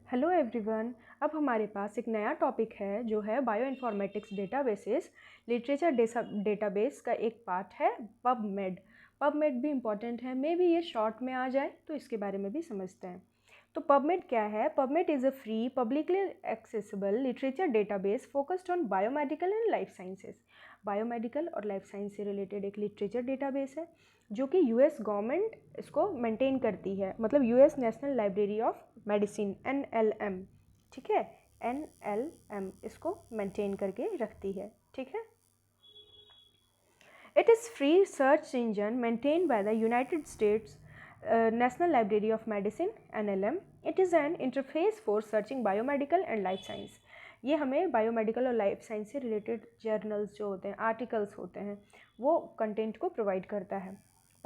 Hello everyone. अब हमारे पास एक नया टॉपिक है जो है बायोइन्फॉर्मेटिक्स डेटाबेसेस। लिटरेचर डेटाबेस का एक पार्ट है पबमेड। पबमेड भी इम्पॉर्टेंट है, मे बी ये शॉर्ट में आ जाए तो इसके बारे में भी समझते हैं। तो पबमेड क्या है? PubMed is a free publicly accessible literature database focused on biomedical and life sciences. Biomedical और लाइफ साइंस से रिलेटेड एक लिटरेचर डेटाबेस है जो कि यूएस गवर्नमेंट इसको मेंटेन करती है, मतलब US national library of medicine NLM, ठीक है, NLM इसको मेंटेन करके रखती है, ठीक है। It is free search engine maintained by the United States National Library of Medicine NLM. It is an interface for searching biomedical and life science. ये हमें बायोमेडिकल और लाइफ साइंस से रिलेटेड जर्नल्स जो होते हैं, आर्टिकल्स होते हैं, वो कंटेंट को प्रोवाइड करता है।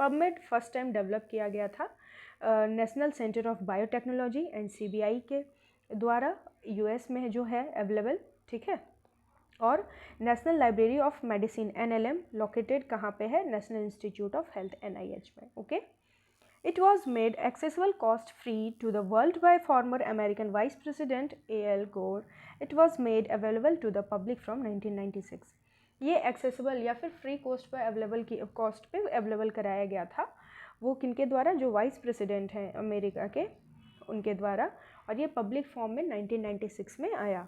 पबमेड फर्स्ट टाइम डेवलप किया गया था national centre of biotechnology and CBI के द्वारा, यूएस में जो है अवेलेबल, ठीक है। और national library of medicine NLM located कहाँ पे है? National institute of health NIH में, okay. It was made accessible cost free to the world by former American vice president AL Gore. It was made available to the public from 1996। ये accessible या फिर free cost per available कराया गया था। वो किनके द्वारा? जो वाइस प्रेसिडेंट हैं अमेरिका के, उनके द्वारा। और ये पब्लिक फॉर्म में 1996 में आया।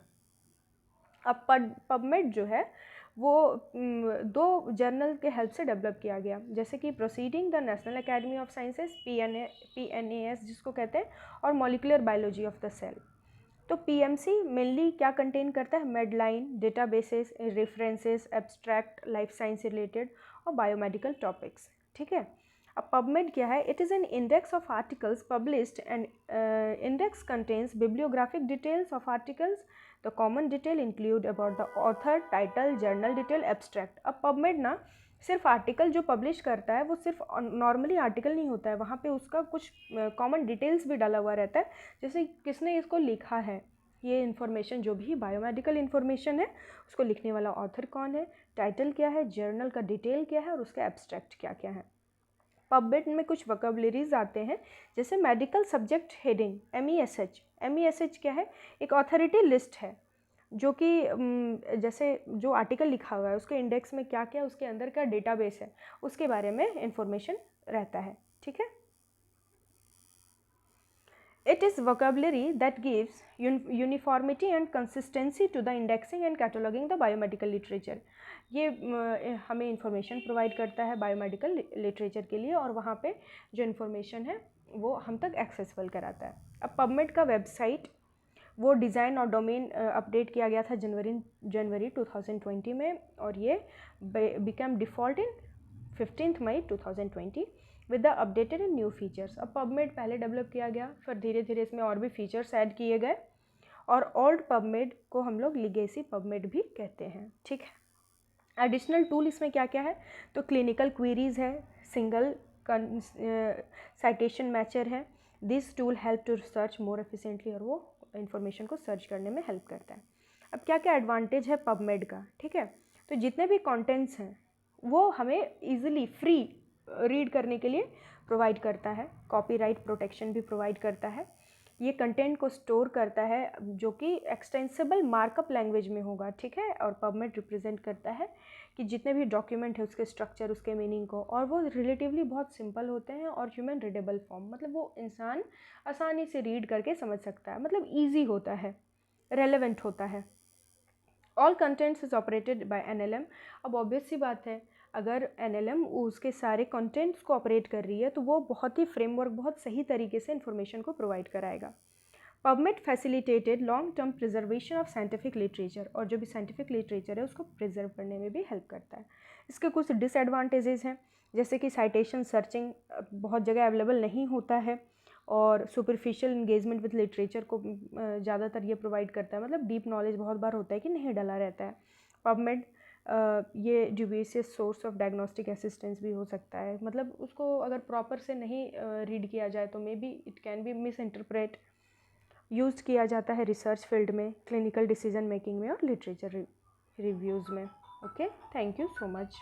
अब पबमेड जो है वो दो जर्नल के हेल्प से डेवलप किया गया, जैसे कि proceeding the national academy of sciences PNAS जिसको कहते हैं, और molecular biology of the cell. तो PMC मेनली क्या कंटेन करता है? Medline, databases, references, abstract, life science से रिलेटेड और बायोमेडिकल टॉपिक्स, ठीक है। अब पबमेड क्या है? It is an index of articles published and index contains bibliographic details of articles. The common detail include about the author, title, journal detail, abstract. अब PubMed ना सिर्फ आर्टिकल जो पब्लिश करता है वो सिर्फ नॉर्मली आर्टिकल नहीं होता है, वहाँ पे उसका कुछ कॉमन डिटेल्स भी डाला हुआ रहता है, जैसे किसने इसको लिखा है, ये इन्फॉर्मेशन जो भी बायोमेडिकल इन्फॉर्मेशन है उसको लिखने वाला ऑथर कौन है, टाइटल क्या है, जर्नल का डिटेल क्या है और उसका एब्स्ट्रैक्ट क्या क्या है। पबमेड में कुछ वोकैबुलरीज आते हैं, जैसे medical subject heading MESH। MESH क्या है? एक ऑथोरिटी लिस्ट है जो कि जैसे जो आर्टिकल लिखा हुआ है उसके इंडेक्स में क्या क्या उसके अंदर का डेटाबेस है उसके बारे में इंफॉर्मेशन रहता है, ठीक है। It is vocabulary that gives uniformity and consistency to the indexing and cataloging the biomedical literature. ये हमें इंफॉर्मेशन प्रोवाइड करता है बायोमेडिकल लिटरेचर के लिए, और वहाँ पे जो इन्फॉर्मेशन है वो हम तक एक्सेसिबल कराता है। अब पबमेड का वेबसाइट वो डिज़ाइन और डोमेन अपडेट किया गया था जनवरी 2020 में, और ये become default in 15 May 2020 with the updated and new features. अब पबमेड पहले डेवलप किया गया, फिर धीरे धीरे इसमें और भी फीचर्स ऐड किए गए, और ओल्ड पबमेड को हम लोग लीगेसी पबमेड भी कहते हैं, ठीक है। एडिशनल टूल इसमें क्या क्या है? तो क्लिनिकल क्वेरीज है, सिंगल साइटेशन मैचर है। This tool help to search more efficiently, और वो इन्फॉर्मेशन को सर्च करने में हेल्प करता है। अब क्या क्या एडवांटेज है पबमेड का, ठीक है। तो जितने भी कंटेंट्स हैं वो हमें इजीली फ्री रीड करने के लिए प्रोवाइड करता है। कॉपीराइट प्रोटेक्शन भी प्रोवाइड करता है। ये कंटेंट को स्टोर करता है जो कि एक्सटेंसिबल मार्कअप लैंग्वेज में होगा, ठीक है। और पबमेड रिप्रेजेंट करता है कि जितने भी डॉक्यूमेंट है उसके स्ट्रक्चर, उसके मीनिंग को, और वो रिलेटिवली बहुत सिंपल होते हैं और ह्यूमन रीडेबल फॉर्म, मतलब वो इंसान आसानी से रीड करके समझ सकता है, मतलब ईजी होता है, रेलेवेंट होता है। All contents is operated by NLM। अब ऑब्वियस सी बात है, अगर NLM उसके सारे कंटेंट्स को ऑपरेट कर रही है तो वो बहुत ही फ्रेमवर्क, बहुत सही तरीके से इन्फॉर्मेशन को प्रोवाइड कराएगा। PubMed facilitated long term preservation of scientific literature, और जो भी साइंटिफिक लिटरेचर है उसको प्रिजर्व करने में भी हेल्प करता है। इसके कुछ डिसएडवांटेजेस हैं, जैसे कि साइटेशन सर्चिंग बहुत जगह अवेलेबल नहीं होता है, और सुपरफिशियल इंगेजमेंट विद लिटरेचर को ज़्यादातर ये प्रोवाइड करता है, मतलब डीप नॉलेज बहुत बार होता है कि नहीं डला रहता है। पबमेड ये dubious source of diagnostic assistance भी हो सकता है, मतलब उसको अगर प्रॉपर से नहीं रीड किया जाए तो may be it can be miss interpret. Use किया जाता है रिसर्च फील्ड में, क्लिनिकल डिसीजन मेकिंग में और लिटरेचर रिव्यूज़ में। Okay, thank you so much.